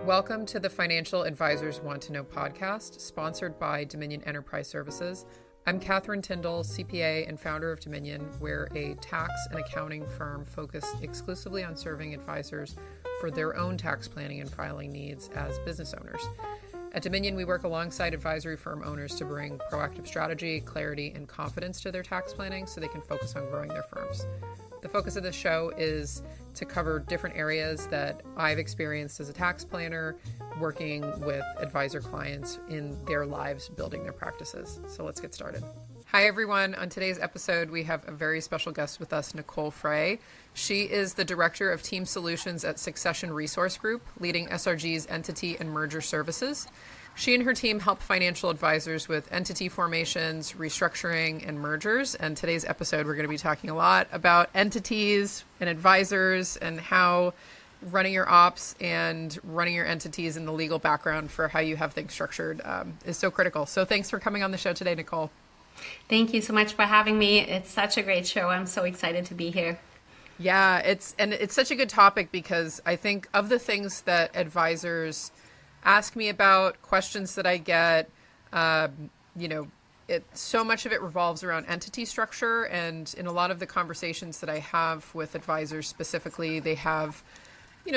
Welcome to the Financial Advisors Want to Know podcast, sponsored by Dominion Enterprise Services. I'm Catherine Tindall, CPA and founder of Dominion. We're a tax and accounting firm focused exclusively on serving advisors for their own tax planning and filing needs as business owners. At Dominion, we work alongside advisory firm owners to bring proactive strategy, clarity, and confidence to their tax planning so they can focus on growing their firms. The focus of this show is to cover different areas that I've experienced as a tax planner, working with advisor clients in their lives, building their practices. So let's get started. Hi, everyone. On today's episode, we have a very special guest with us, Nicole Frey. She is the Director of Team Solutions at Succession Resource Group, leading SRG's entity and merger services. She and her team help financial advisors with entity formations, restructuring, and mergers. And today's episode, we're going to be talking a lot about entities and advisors and how running your ops and running your entities and the legal background for how you have things structured is so critical. So thanks for coming on the show today, Nicole. Thank you so much for having me. It's such a great show. I'm so excited to be here. Yeah, it's such a good topic because I think of the things that advisors ask me about, questions that I get, so much of it revolves around entity structure. And in a lot of the conversations that I have with advisors specifically, they have,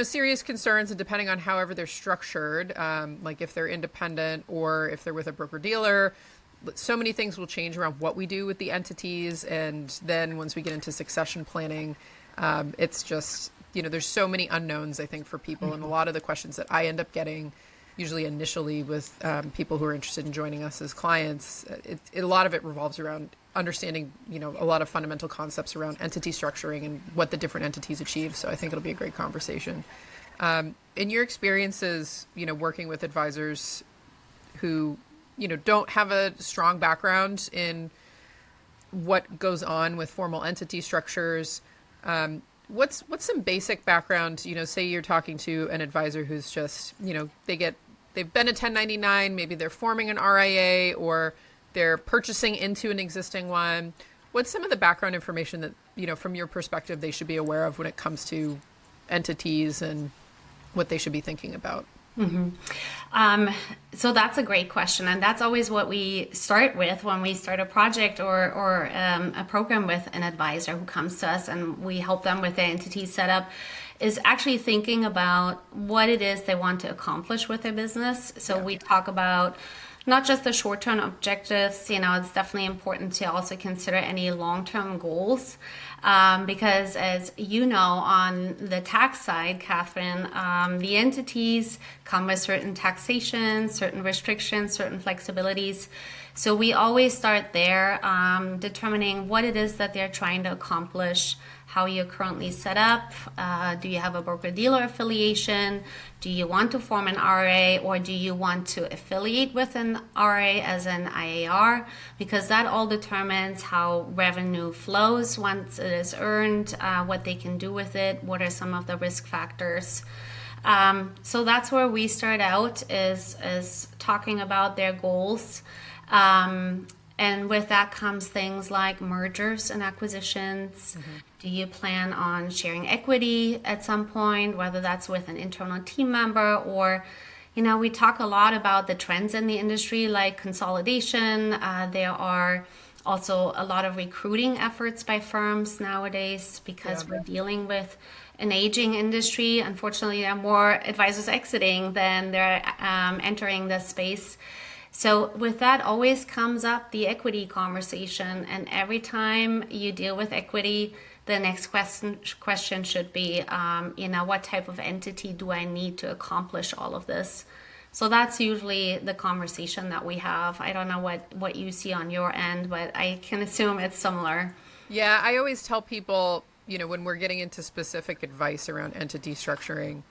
serious concerns, and depending on however they're structured, like if they're independent or if they're with a broker dealer, so many things will change around what we do with the entities. And then once we get into succession planning, it's just, there's so many unknowns, I think, for people. And a lot of the questions that I end up getting usually initially with people who are interested in joining us as clients, a lot of it revolves around understanding, a lot of fundamental concepts around entity structuring and what the different entities achieve. So I think it'll be a great conversation. In your experiences, working with advisors who, don't have a strong background in what goes on with formal entity structures, what's some basic background, say you're talking to an advisor who's just, they've been a 1099, maybe they're forming an RIA or they're purchasing into an existing one. What's some of the background information that, from your perspective, they should be aware of when it comes to entities and what they should be thinking about? Mm-hmm. So that's a great question. And that's always what we start with when we start a project or a program with an advisor who comes to us and we help them with the entity setup, is actually thinking about what it is they want to accomplish with their business. So we talk about not just the short-term objectives, it's definitely important to also consider any long-term goals. Because as you know, on the tax side, Catherine, the entities come with certain taxation, certain restrictions, certain flexibilities. So we always start there, determining what it is that they're trying to accomplish, how you're currently set up. Do you have a broker-dealer affiliation? Do you want to form an RA, or do you want to affiliate with an RA as an IAR? Because that all determines how revenue flows once it is earned, what they can do with it, what are some of the risk factors. So that's where we start out, is talking about their goals. And with that comes things like mergers and acquisitions. Mm-hmm. Do you plan on sharing equity at some point, whether that's with an internal team member or, we talk a lot about the trends in the industry like consolidation. There are also a lot of recruiting efforts by firms nowadays because we're dealing with an aging industry. Unfortunately, there are more advisors exiting than they're entering the space. So with that always comes up the equity conversation. And every time you deal with equity, the next question should be, what type of entity do I need to accomplish all of this? So that's usually the conversation that we have. I don't know what you see on your end, but I can assume it's similar. Yeah, I always tell people, when we're getting into specific advice around entity structuring,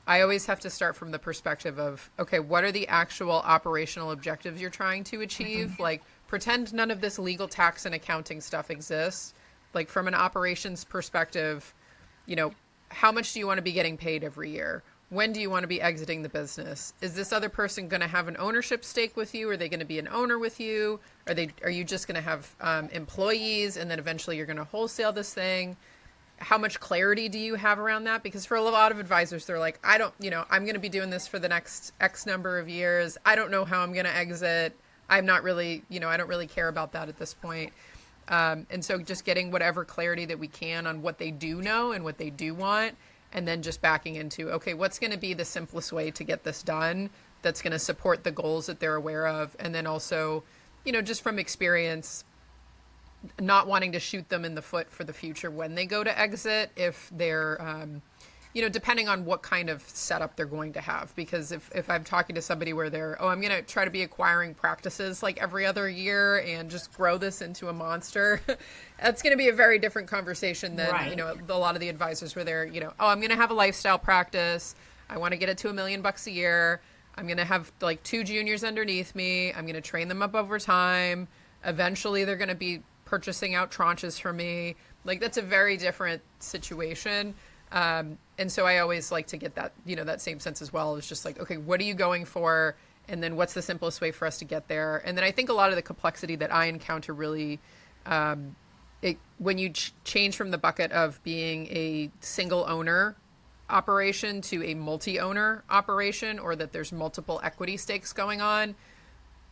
I always have to start from the perspective of, okay, what are the actual operational objectives you're trying to achieve? Mm-hmm. Like, pretend none of this legal, tax, and accounting stuff exists. Like, from an operations perspective, how much do you want to be getting paid every year? When do you want to be exiting the business? Is this other person going to have an ownership stake with you? Are they going to be an owner with you? Are you just going to have employees and then eventually you're going to wholesale this thing? how much clarity do you have around that? Because for a lot of advisors, they're like, I don't, I'm going to be doing this for the next X number of years. I don't know how I'm going to exit. I'm not really, I don't really care about that at this point. And so just getting whatever clarity that we can on what they do know and what they do want, and then just backing into, okay, what's going to be the simplest way to get this done that's going to support the goals that they're aware of. And then also, just from experience, not wanting to shoot them in the foot for the future when they go to exit, if they're, depending on what kind of setup they're going to have. Because if I'm talking to somebody where they're, I'm going to try to be acquiring practices like every other year and just grow this into a monster, that's going to be a very different conversation than, Right. A lot of the advisors where they're, I'm going to have a lifestyle practice. I want to get it to $1 million a year. I'm going to have like 2 juniors underneath me. I'm going to train them up over time. Eventually they're going to be purchasing out tranches for me. Like, that's a very different situation. And so I always like to get that, that same sense as well. It's just like, okay, what are you going for? And then what's the simplest way for us to get there? And then I think a lot of the complexity that I encounter really, when you change from the bucket of being a single owner operation to a multi-owner operation, or that there's multiple equity stakes going on,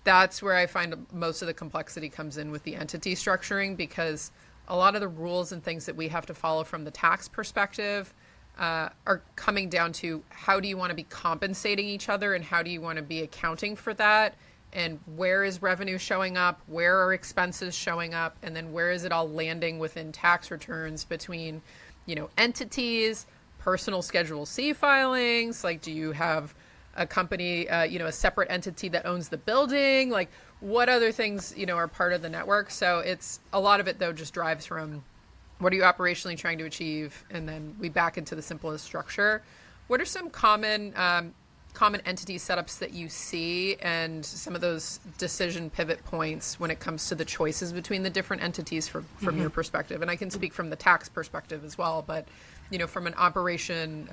that's where I find most of the complexity comes in with the entity structuring, because a lot of the rules and things that we have to follow from the tax perspective are coming down to how do you want to be compensating each other, and how do you want to be accounting for that, and where is revenue showing up, where are expenses showing up, and then where is it all landing within tax returns between, entities, personal Schedule C filings, like do you have a company, a separate entity that owns the building, like what other things, are part of the network. So it's a lot of it though just drives from what are you operationally trying to achieve, and then we back into the simplest structure. What are some common entity setups that you see, and some of those decision pivot points when it comes to the choices between the different entities from your perspective? And I can speak from the tax perspective as well, but from an operation,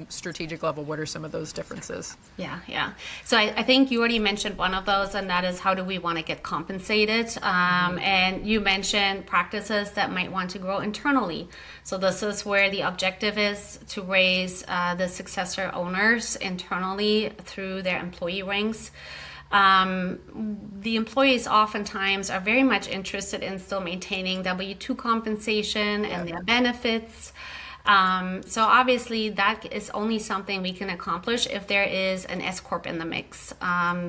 strategic level, what are some of those differences? Yeah. So I think you already mentioned one of those, and that is how do we want to get compensated? And you mentioned practices that might want to grow internally. So this is where the objective is to raise the successor owners internally through their employee ranks. The employees oftentimes are very much interested in still maintaining W-2 compensation and their benefits. So obviously that is only something we can accomplish if there is an S Corp in the mix.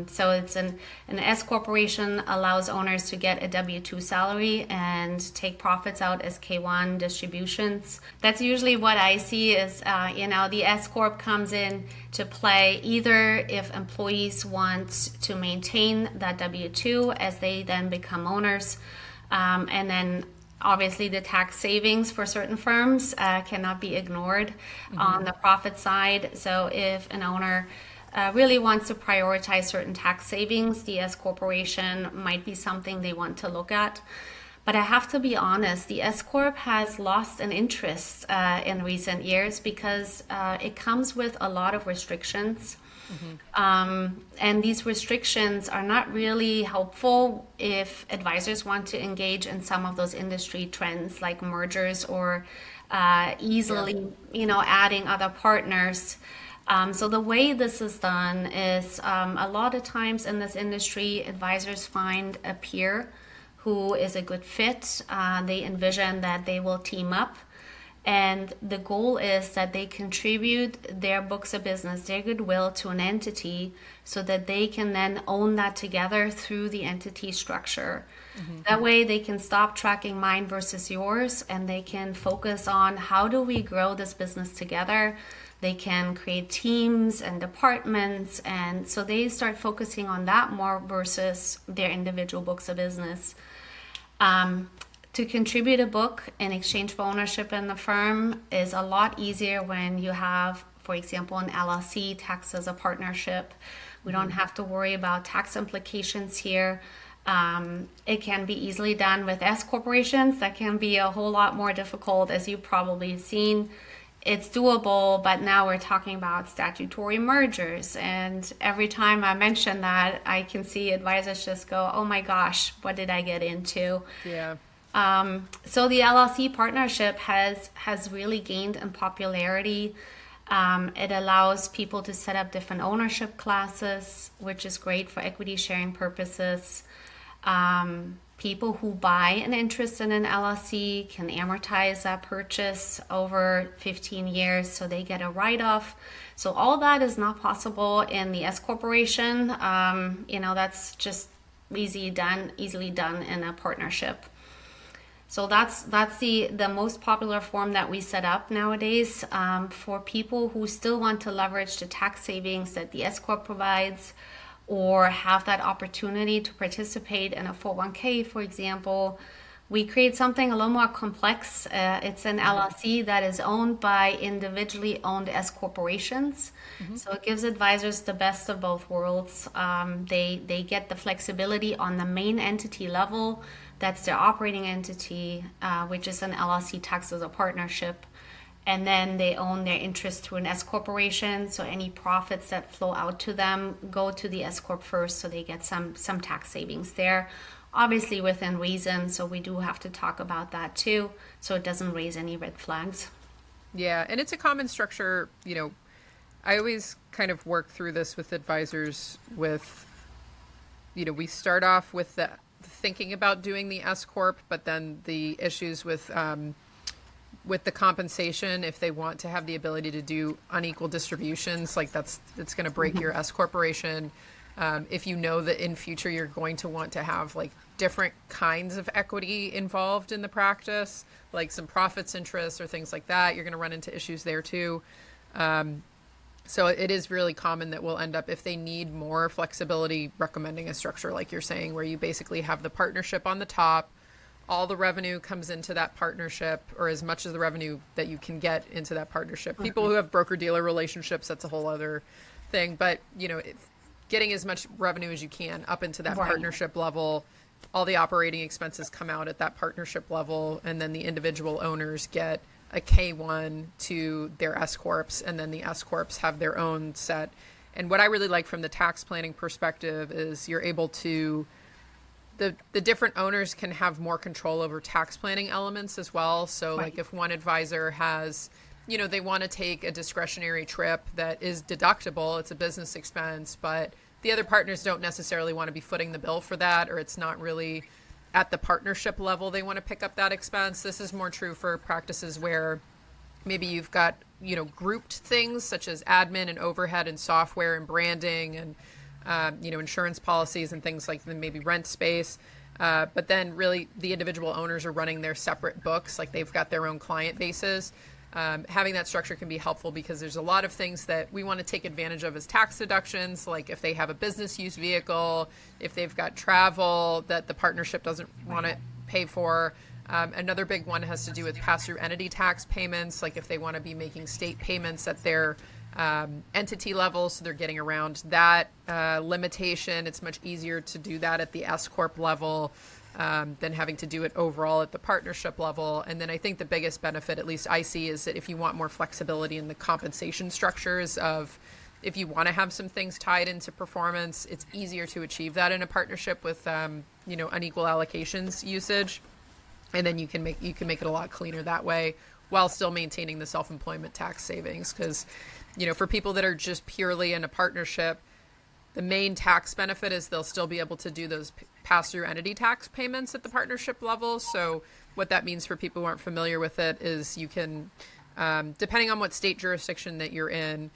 So it's an S Corporation allows owners to get a W-2 salary and take profits out as K-1 distributions. That's usually what I see is, the S Corp comes in to play either if employees want to maintain that W-2 as they then become owners, and then obviously, the tax savings for certain firms cannot be ignored on the profit side. So if an owner really wants to prioritize certain tax savings, the S Corporation might be something they want to look at. But I have to be honest, the S Corp has lost an interest in recent years because it comes with a lot of restrictions. And these restrictions are not really helpful if advisors want to engage in some of those industry trends like mergers or easily, adding other partners. So the way this is done is a lot of times in this industry, advisors find a peer who is a good fit. They envision that they will team up. And the goal is that they contribute their books of business, their goodwill to an entity so that they can then own that together through the entity structure. That way they can stop tracking mine versus yours, and they can focus on how do we grow this business together. They can create teams and departments, and so they start focusing on that more versus their individual books of business. To contribute a book in exchange for ownership in the firm is a lot easier when you have, for example, an LLC taxed as a partnership. We don't have to worry about tax implications here. It can be easily done with S corporations. That can be a whole lot more difficult, as you've probably seen. It's doable, but now we're talking about statutory mergers. And every time I mention that, I can see advisors just go, oh my gosh, what did I get into? Yeah. So the LLC partnership has really gained in popularity. It allows people to set up different ownership classes, which is great for equity sharing purposes. People who buy an interest in an LLC can amortize that purchase over 15 years, so they get a write-off. So all that is not possible in the S corporation. That's just easily done in a partnership. So that's the most popular form that we set up nowadays for people who still want to leverage the tax savings that the S Corp provides, or have that opportunity to participate in a 401k, for example. We create something a little more complex. It's an LLC that is owned by individually owned S corporations. So it gives advisors the best of both worlds. They get the flexibility on the main entity level. That's their operating entity, which is an LLC taxed as a partnership. And then they own their interest through an S corporation. So any profits that flow out to them go to the S corp first, so they get some tax savings there. Obviously within reason, so we do have to talk about that too, so it doesn't raise any red flags. Yeah, and it's a common structure. I always kind of work through this with advisors with, we start off with the thinking about doing the S corp, but then the issues with the compensation, if they want to have the ability to do unequal distributions, like it's going to break your S corporation. If you know that in future you're going to want to have like different kinds of equity involved in the practice, like some profits interests or things like that, you're going to run into issues there too. So it is really common that we'll end up, if they need more flexibility, recommending a structure like you're saying, where you basically have the partnership on the top, all the revenue comes into that partnership, or as much of the revenue that you can get into that partnership. People who have broker-dealer relationships, that's a whole other thing. But, getting as much revenue as you can up into that partnership level, all the operating expenses come out at that partnership level, and then the individual owners get a K1 to their S corps, and then the S corps have their own set. And what I really like from the tax planning perspective is you're able to, the different owners can have more control over tax planning elements as well. So like if one advisor has, they want to take a discretionary trip that is deductible, it's a business expense, but the other partners don't necessarily want to be footing the bill for that, or it's not really at the partnership level they want to pick up that expense. This is more true for practices where maybe you've got, grouped things such as admin and overhead and software and branding and insurance policies and things like maybe rent space. But then really the individual owners are running their separate books, like they've got their own client bases. Having that structure can be helpful because there's a lot of things that we want to take advantage of as tax deductions, like if they have a business use vehicle, if they've got travel that the partnership doesn't want to pay for. Another big one has to do with pass-through entity tax payments, like if they want to be making state payments at their entity level, so they're getting around that limitation. It's much easier to do that at the S corp level than having to do it overall at the partnership level. And then I think the biggest benefit, at least I see, is that if you want more flexibility in the compensation structures of, if you want to have some things tied into performance, it's easier to achieve that in a partnership with unequal allocations usage. And then you can make it a lot cleaner that way while still maintaining the self-employment tax savings. Because, for people that are just purely in a partnership, the main tax benefit is they'll still be able to do those pass-through entity tax payments at the partnership level. So what that means for people who aren't familiar with it is you can, depending on what state jurisdiction that you're in,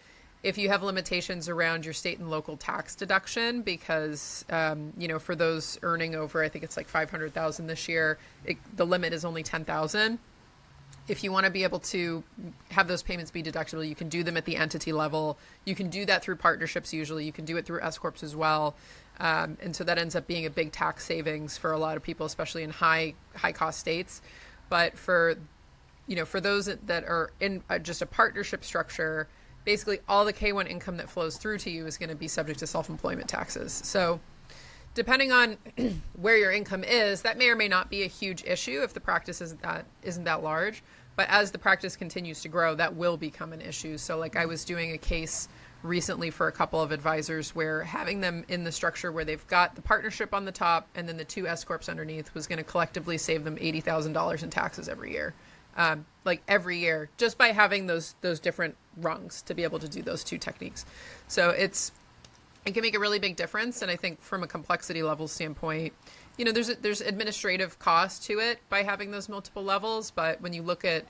if you have limitations around your state and local tax deduction, because, for those earning over, I think it's like 500,000 this year, the limit is only 10,000. If you want to be able to have those payments be deductible, you can do them at the entity level. You can do that through partnerships usually. You can do it through S corps as well. And so that ends up being a big tax savings for a lot of people, especially in high cost states. But for those that are in just a partnership structure, basically all the K1 income that flows through to you is going to be subject to self-employment taxes. So depending on where your income is, that may or may not be a huge issue if the practice isn't that large. But as the practice continues to grow, that will become an issue. So like I was doing a case recently for a couple of advisors where having them in the structure where they've got the partnership on the top and then the two S corps underneath was going to collectively save them $80,000 in taxes every year. Like every year, just by having those different rungs to be able to do those two techniques. So it can make a really big difference. And I think from a complexity level standpoint, there's administrative cost to it by having those multiple levels. But when you look at,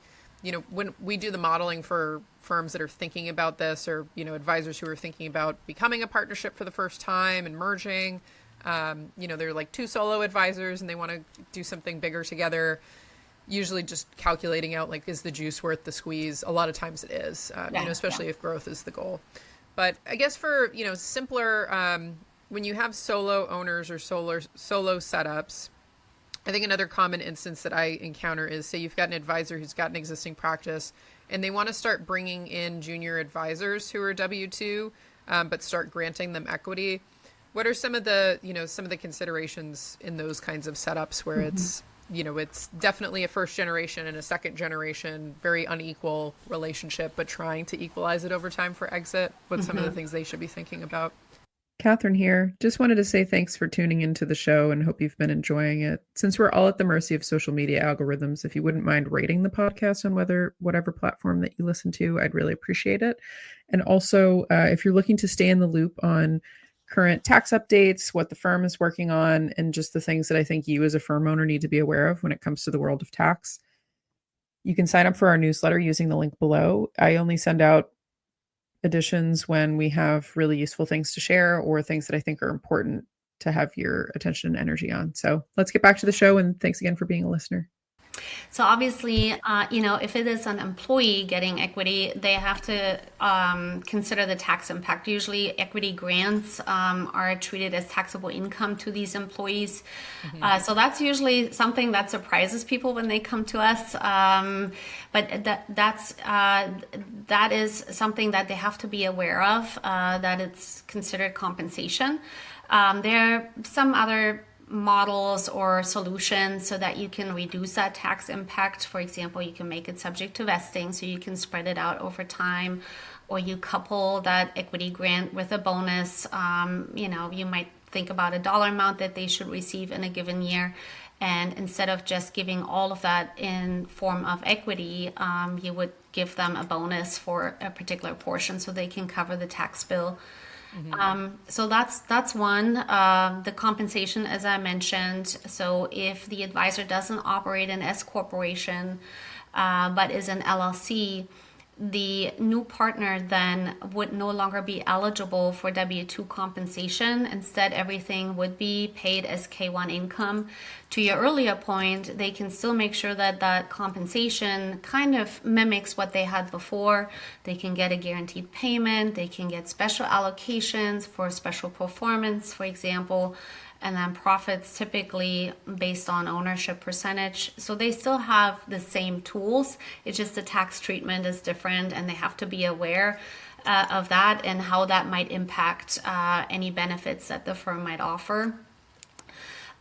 when we do the modeling for firms that are thinking about this, or, advisors who are thinking about becoming a partnership for the first time and merging, they're like two solo advisors and they want to do something bigger together. Usually just calculating out, like, is the juice worth the squeeze? A lot of times it is, especially if growth is the goal. But I guess for, simpler, when you have solo owners or solo setups, I think another common instance that I encounter is, say you've got an advisor who's got an existing practice and they want to start bringing in junior advisors who are W-2, but start granting them equity. What are some of the considerations in those kinds of setups where it's definitely a first generation and a second generation, very unequal relationship, but trying to equalize it over time for exit? What's some of the things they should be thinking about? Catherine here. Just wanted to say thanks for tuning into the show and hope you've been enjoying it. Since we're all at the mercy of social media algorithms, if you wouldn't mind rating the podcast on whatever platform that you listen to, I'd really appreciate it. And also, if you're looking to stay in the loop on current tax updates, what the firm is working on, and just the things that I think you as a firm owner need to be aware of when it comes to the world of tax, you can sign up for our newsletter using the link below. I only send out editions when we have really useful things to share or things that I think are important to have your attention and energy on. So let's get back to the show, and thanks again for being a listener. So obviously, if it is an employee getting equity, they have to consider the tax impact. Usually equity grants are treated as taxable income to these employees. So that's usually something that surprises people when they come to us. But that is something that they have to be aware of, that it's considered compensation. There are some other models or solutions so that you can reduce that tax impact. For example, you can make it subject to vesting so you can spread it out over time, or you couple that equity grant with a bonus. You might think about a dollar amount that they should receive in a given year, and instead of just giving all of that in form of equity, you would give them a bonus for a particular portion so they can cover the tax bill. So that's one. The compensation, as I mentioned. So if the advisor doesn't operate an S corporation, but is an LLC, the new partner then would no longer be eligible for W-2 compensation. Instead, everything would be paid as K-1 income. To your earlier point, they can still make sure that that compensation kind of mimics what they had before. They can get a guaranteed payment. They can get special allocations for special performance, for example, and then profits typically based on ownership percentage. So they still have the same tools. It's just the tax treatment is different, and they have to be aware of that and how that might impact any benefits that the firm might offer.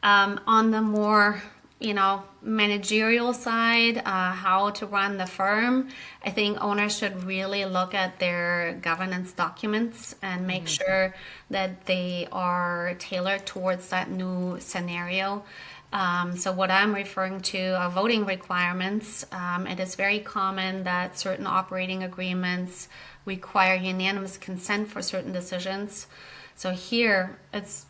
On the more managerial side, how to run the firm, I think owners should really look at their governance documents and make sure that they are tailored towards that new scenario. So what I'm referring to are voting requirements. It is very common that certain operating agreements require unanimous consent for certain decisions. So here it's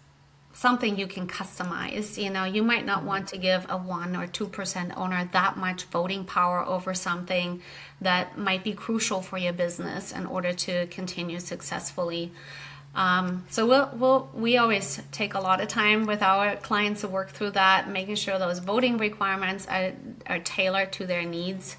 something you can customize. You might not want to give a 1 or 2% owner that much voting power over something that might be crucial for your business in order to continue successfully. So we always take a lot of time with our clients to work through that, making sure those voting requirements are tailored to their needs.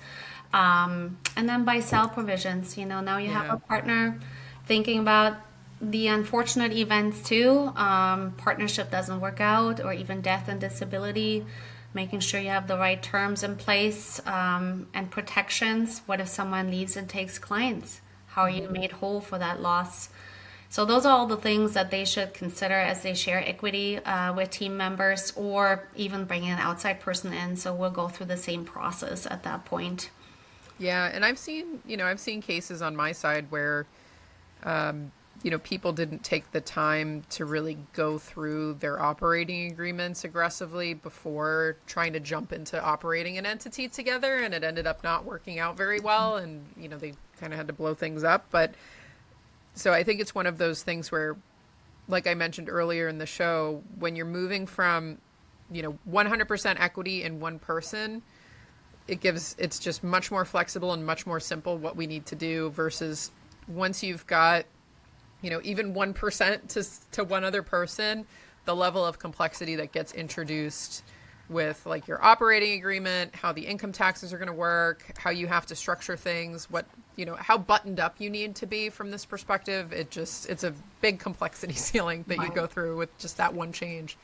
And then buy sell provisions. Now you have a partner thinking about the unfortunate events too, partnership doesn't work out, or even death and disability, making sure you have the right terms in place and protections. What if someone leaves and takes clients? How are you made whole for that loss? So those are all the things that they should consider as they share equity with team members, or even bringing an outside person in. So we'll go through the same process at that point. Yeah, and I've seen cases on my side where people didn't take the time to really go through their operating agreements aggressively before trying to jump into operating an entity together, and it ended up not working out very well, and they kind of had to blow things up. But so I think it's one of those things where, like I mentioned earlier in the show, when you're moving from 100% equity in one person, it's just much more flexible and much more simple what we need to do, versus once you've got even 1% to one other person, the level of complexity that gets introduced with like your operating agreement, how the income taxes are going to work, how you have to structure things, how buttoned up you need to be from this perspective. It's a big complexity ceiling that you go through with just that one change.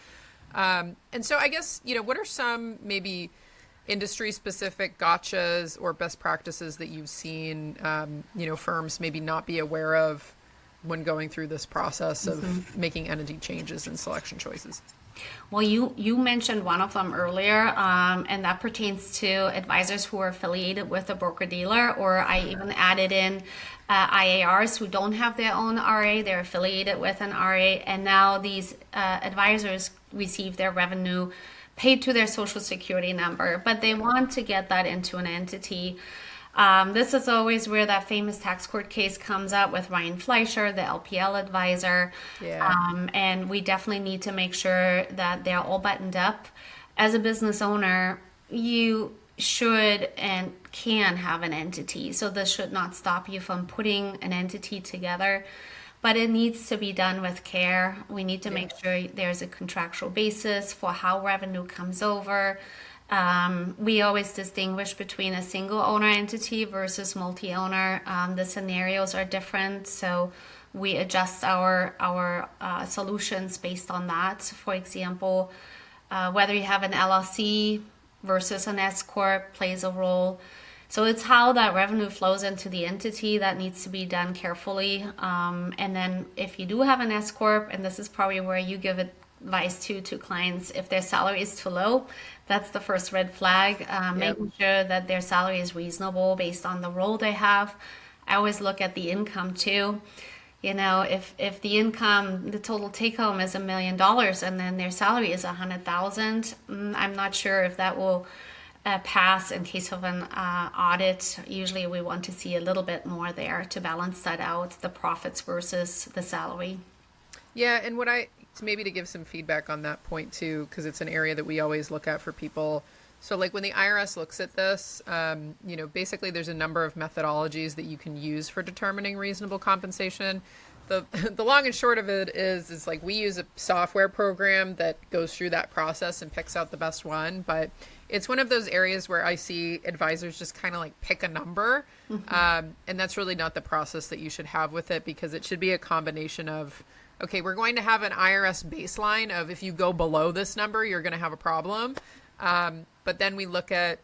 And so I guess, what are some maybe industry specific gotchas or best practices that you've seen, firms maybe not be aware of when going through this process of making entity changes and selection choices? Well, you mentioned one of them earlier, and that pertains to advisors who are affiliated with a broker-dealer, or I even added in IARs who don't have their own RA, they're affiliated with an RA, and now these advisors receive their revenue paid to their social security number, but they want to get that into an entity. This is always where that famous tax court case comes up with Ryan Fleischer, the LPL advisor. Yeah. And we definitely need to make sure that they're all buttoned up. As a business owner, you should and can have an entity. So this should not stop you from putting an entity together, but it needs to be done with care. We need to make sure there's a contractual basis for how revenue comes over. We always distinguish between a single owner entity versus multi-owner. The scenarios are different, so we adjust our solutions based on that. For example, whether you have an LLC versus an S Corp plays a role. So it's how that revenue flows into the entity that needs to be done carefully. And then if you do have an S Corp, and this is probably where you give advice to clients, if their salary is too low, that's the first red flag. Making sure that their salary is reasonable based on the role they have. I always look at the income too. If the income, the total take home is $1 million and then their salary is $100,000, I'm not sure if that will pass in case of an audit. Usually we want to see a little bit more there to balance that out, the profits versus the salary. Yeah, and maybe to give some feedback on that point too, because it's an area that we always look at for people. So like when the IRS looks at this, basically there's a number of methodologies that you can use for determining reasonable compensation. The long and short of it is like we use a software program that goes through that process and picks out the best one. But it's one of those areas where I see advisors just kind of like pick a number. And that's really not the process that you should have with it, because it should be a combination of, okay, we're going to have an IRS baseline of if you go below this number, you're going to have a problem. But then we look at,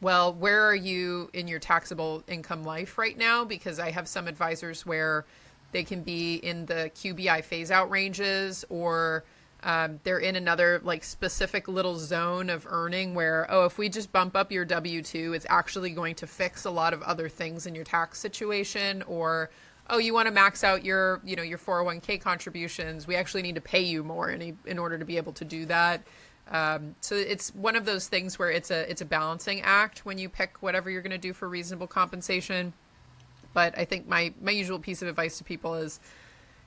well, where are you in your taxable income life right now? Because I have some advisors where they can be in the QBI phase out ranges, or they're in another like specific little zone of earning where, if we just bump up your W-2, it's actually going to fix a lot of other things in your tax situation. Or, you want to max out your 401k contributions. We actually need to pay you more in order to be able to do that. So it's one of those things where it's a balancing act when you pick whatever you're going to do for reasonable compensation. But I think my usual piece of advice to people is,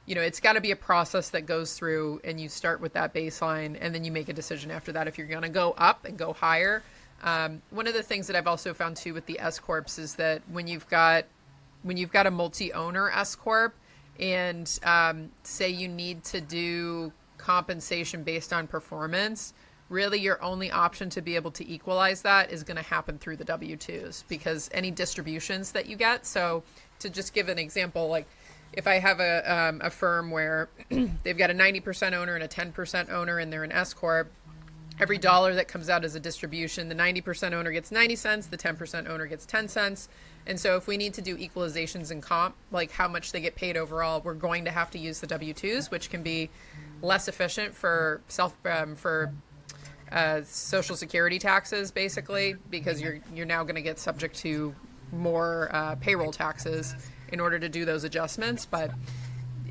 it's got to be a process that goes through, and you start with that baseline and then you make a decision after that if you're going to go up and go higher. One of the things that I've also found too with the S Corps is that when you've got a multi-owner S Corp and say you need to do compensation based on performance, really your only option to be able to equalize that is going to happen through the W-2s, because any distributions that you get. So to just give an example, like if I have a firm where they've got a 90% owner and a 10% owner and they're an S Corp, every dollar that comes out as a distribution, the 90% owner gets 90 cents, the 10% owner gets 10 cents. And so if we need to do equalizations in comp, like how much they get paid overall, we're going to have to use the W-2s, which can be less efficient for Social Security taxes, basically, because you're now going to get subject to more payroll taxes in order to do those adjustments. But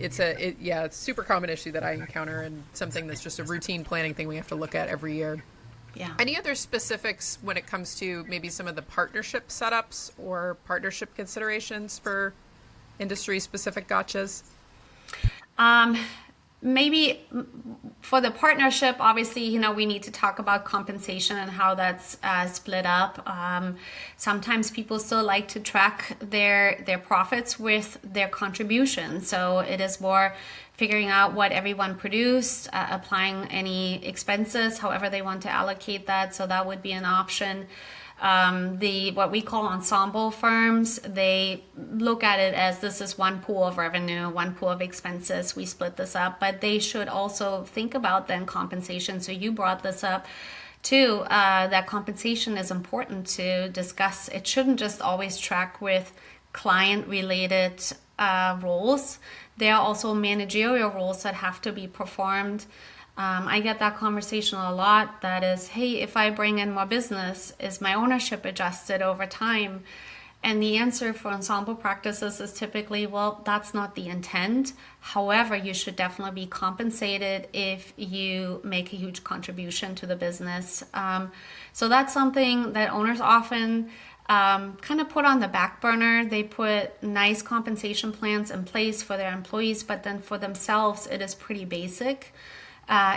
it's a super common issue that I encounter, and something that's just a routine planning thing we have to look at every year. Yeah. Any other specifics when it comes to maybe some of the partnership setups or partnership considerations for industry specific gotchas? Maybe for the partnership, obviously, we need to talk about compensation and how that's split up. Sometimes people still like to track their profits with their contribution. So it is more figuring out what everyone produced, applying any expenses, however they want to allocate that. So that would be an option. What we call ensemble firms, they look at it as this is one pool of revenue, one pool of expenses. We split this up, but they should also think about then compensation. So you brought this up too, that compensation is important to discuss. It shouldn't just always track with client related roles. There are also managerial roles that have to be performed. I get that conversation a lot. That is, hey, if I bring in more business, is my ownership adjusted over time? And the answer for ensemble practices is typically, well, that's not the intent. However, you should definitely be compensated if you make a huge contribution to the business. So that's something that owners often kind of put on the back burner. They put nice compensation plans in place for their employees, but then for themselves, it is pretty basic.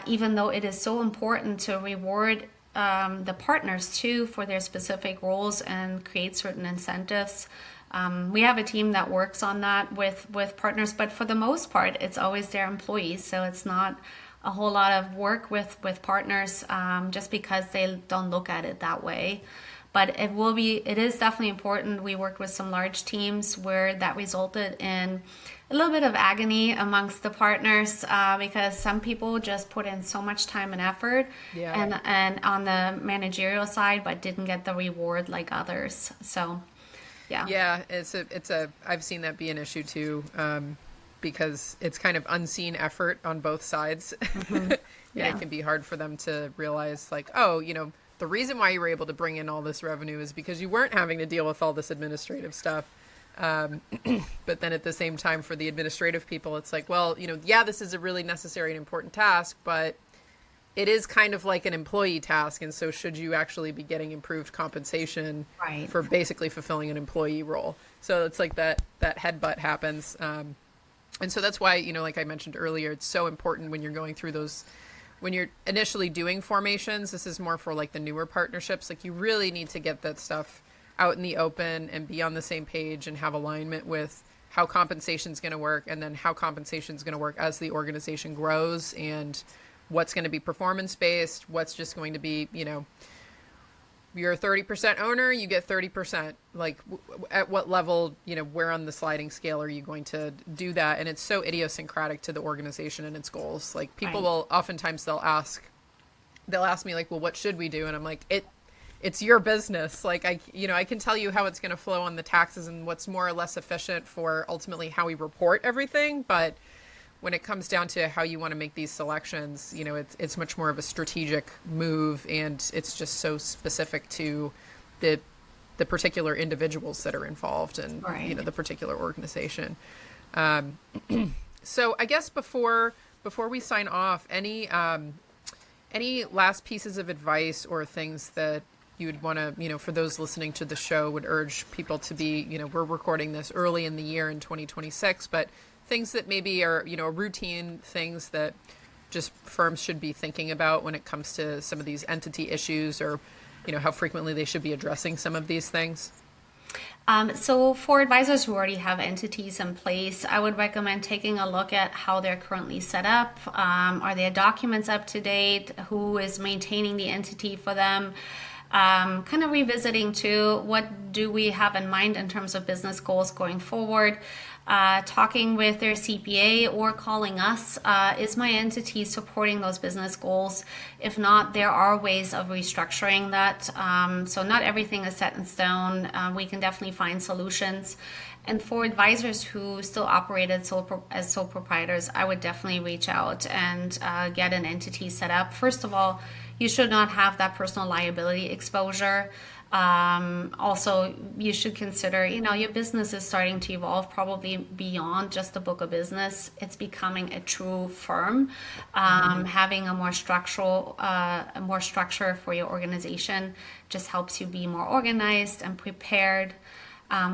Even though it is so important to reward the partners too for their specific roles and create certain incentives. We have a team that works on that with partners, but for the most part, it's always their employees. So it's not a whole lot of work with partners just because they don't look at it that way. But it is definitely important. We worked with some large teams where that resulted in a little bit of agony amongst the partners because some people just put in so much time and effort and on the managerial side, but didn't get the reward like others. So, yeah. Yeah, I've seen that be an issue too, because it's kind of unseen effort on both sides. Mm-hmm. Yeah. It can be hard for them to realize like, oh, the reason why you were able to bring in all this revenue is because you weren't having to deal with all this administrative stuff. But then at the same time, for the administrative people, it's like, well, this is a really necessary and important task, but it is kind of like an employee task. And so should you actually be getting improved compensation for basically fulfilling an employee role? So it's like that headbutt happens. And so that's why, like I mentioned earlier, it's so important when you're going through those, when you're initially doing formations. This is more for like the newer partnerships. Like you really need to get that stuff out in the open and be on the same page and have alignment with how compensation is going to work, and then how compensation is going to work as the organization grows, and what's going to be performance based, what's just going to be, you're a 30% owner, you get 30%. Like at what level, where on the sliding scale are you going to do that? And it's so idiosyncratic to the organization and its goals. Like people will oftentimes they'll ask me like, well, what should we do? And I'm like, it's your business. Like I can tell you how it's going to flow on the taxes and what's more or less efficient for ultimately how we report everything. But when it comes down to how you want to make these selections, it's much more of a strategic move, and it's just so specific to the particular individuals that are involved and the particular organization. So I guess before we sign off, any last pieces of advice or things that you would want to, for those listening to the show, would urge people to be, we're recording this early in the year in 2026, but things that maybe are, routine things that just firms should be thinking about when it comes to some of these entity issues, or, how frequently they should be addressing some of these things? So for advisors who already have entities in place, I would recommend taking a look at how they're currently set up. Are their documents up to date? Who is maintaining the entity for them? Kind of revisiting too, what do we have in mind in terms of business goals going forward? Talking with their CPA or calling us, is my entity supporting those business goals? If not, there are ways of restructuring that. So not everything is set in stone. We can definitely find solutions. And for advisors who still operate as sole proprietors, I would definitely reach out and get an entity set up. First of all, you should not have that personal liability exposure. Also, you should consider, your business is starting to evolve probably beyond just a book of business. It's becoming a true firm. Having a more structure for your organization just helps you be more organized and prepared.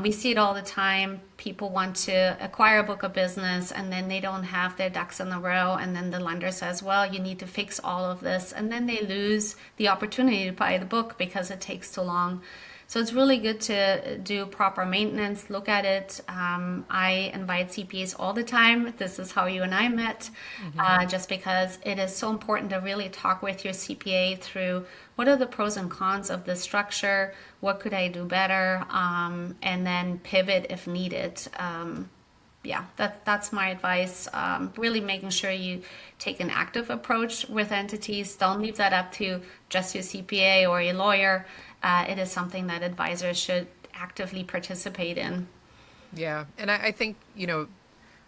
We see it all the time. People want to acquire a book of business and then they don't have their ducks in a row. And then the lender says, well, you need to fix all of this. And then they lose the opportunity to buy the book because it takes too long. So it's really good to do proper maintenance, look at it. I invite CPAs all the time. This is how you and I met, just because it is so important to really talk with your CPA through what are the pros and cons of this structure, what could I do better, and then pivot if needed. That's my advice. Really making sure you take an active approach with entities. Don't leave that up to just your CPA or your lawyer. It is something that advisors should actively participate in. Yeah. And I think,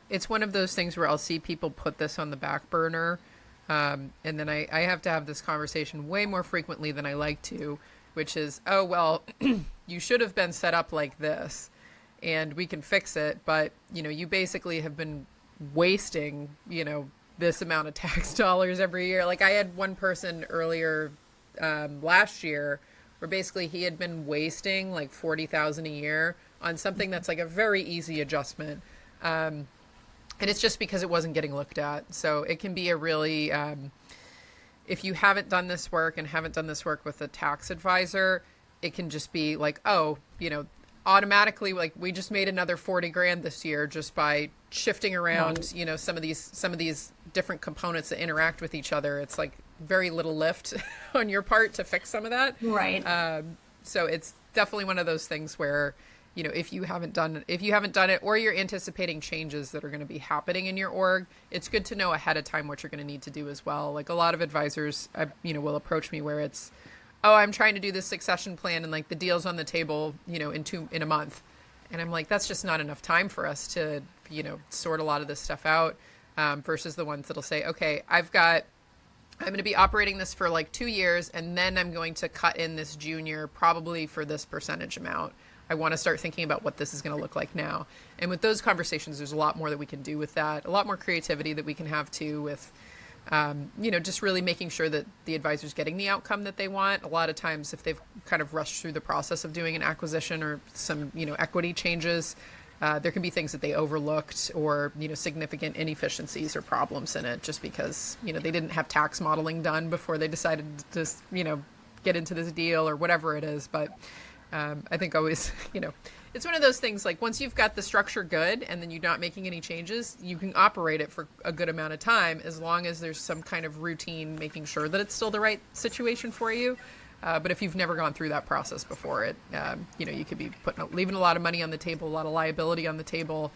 it's one of those things where I'll see people put this on the back burner. And then I have to have this conversation way more frequently than I like to, which is, oh, well, you should have been set up like this and we can fix it. But, you basically have been wasting, this amount of tax dollars every year. Like I had one person earlier last year where basically he had been wasting like $40,000 a year on something that's like a very easy adjustment. And it's just because it wasn't getting looked at. So it can be a really, if you haven't done this work and haven't done this work with a tax advisor, it can just be like, oh, automatically, like we just made another 40 grand this year just by shifting around, some of these different components that interact with each other. It's like very little lift on your part to fix some of that. Right. So it's definitely one of those things where, if you haven't done it or you're anticipating changes that are going to be happening in your org, it's good to know ahead of time what you're going to need to do as well. Like a lot of advisors, will approach me where it's, oh, I'm trying to do this succession plan and like the deal's on the table, in a month. And I'm like, that's just not enough time for us to, sort a lot of this stuff out, versus the ones that'll say, okay, I'm going to be operating this for like 2 years and then I'm going to cut in this junior probably for this percentage amount. I want to start thinking about what this is going to look like now. And with those conversations, there's a lot more that we can do with that, a lot more creativity that we can have too with, just really making sure that the advisor's getting the outcome that they want. A lot of times if they've kind of rushed through the process of doing an acquisition or some, equity changes, there can be things that they overlooked or, significant inefficiencies or problems in it just because, they didn't have tax modeling done before they decided to, get into this deal or whatever it is. But I think always, it's one of those things like once you've got the structure good and then you're not making any changes, you can operate it for a good amount of time as long as there's some kind of routine making sure that it's still the right situation for you. But if you've never gone through that process before, you could be leaving a lot of money on the table, a lot of liability on the table,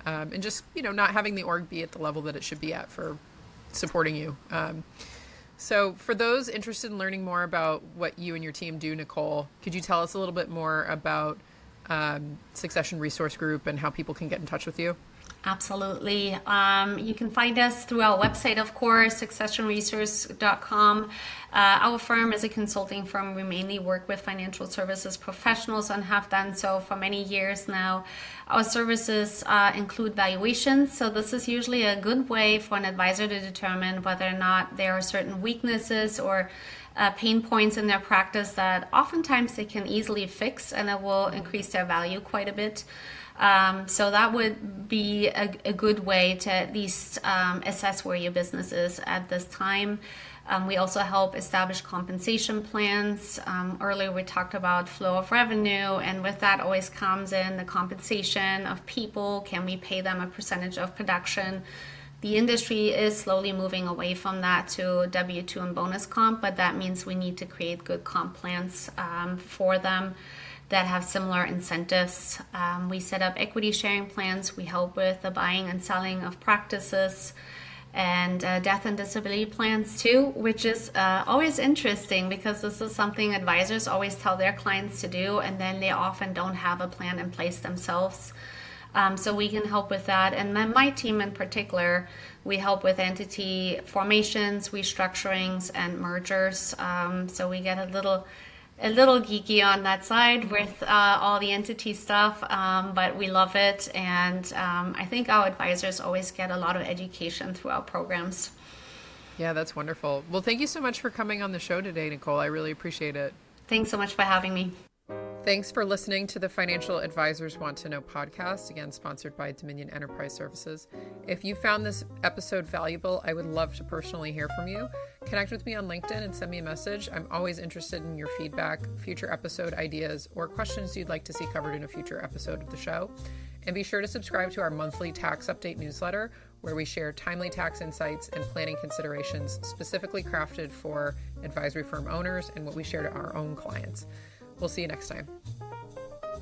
and just, not having the org be at the level that it should be at for supporting you. So for those interested in learning more about what you and your team do, Nicole, could you tell us a little bit more about Succession Resource Group and how people can get in touch with you? Absolutely. You can find us through our website, of course, successionresource.com. Our firm is a consulting firm. We mainly work with financial services professionals and have done so for many years now. Our services include valuations. So this is usually a good way for an advisor to determine whether or not there are certain weaknesses or pain points in their practice that oftentimes they can easily fix, and it will increase their value quite a bit. So that would be a good way to at least assess where your business is at this time. We also help establish compensation plans. Earlier we talked about flow of revenue, and with that always comes in the compensation of people. Can we pay them a percentage of production? The industry is slowly moving away from that to W-2 and bonus comp, but that means we need to create good comp plans for them that have similar incentives. We set up equity sharing plans. We help with the buying and selling of practices, and death and disability plans too, which is always interesting because this is something advisors always tell their clients to do, and then they often don't have a plan in place themselves. So we can help with that. And my team in particular, we help with entity formations, restructurings, and mergers. So we get a little a little geeky on that side with all the entity stuff, but we love it. And I think our advisors always get a lot of education through our programs. Yeah, that's wonderful. Well, thank you so much for coming on the show today, Nicole. I really appreciate it. Thanks so much for having me. Thanks for listening to the Financial Advisors Want to Know podcast, again, sponsored by Dominion Enterprise Services. If you found this episode valuable, I would love to personally hear from you. Connect with me on LinkedIn and send me a message. I'm always interested in your feedback, future episode ideas, or questions you'd like to see covered in a future episode of the show. And be sure to subscribe to our monthly tax update newsletter, where we share timely tax insights and planning considerations specifically crafted for advisory firm owners and what we share to our own clients. We'll see you next time.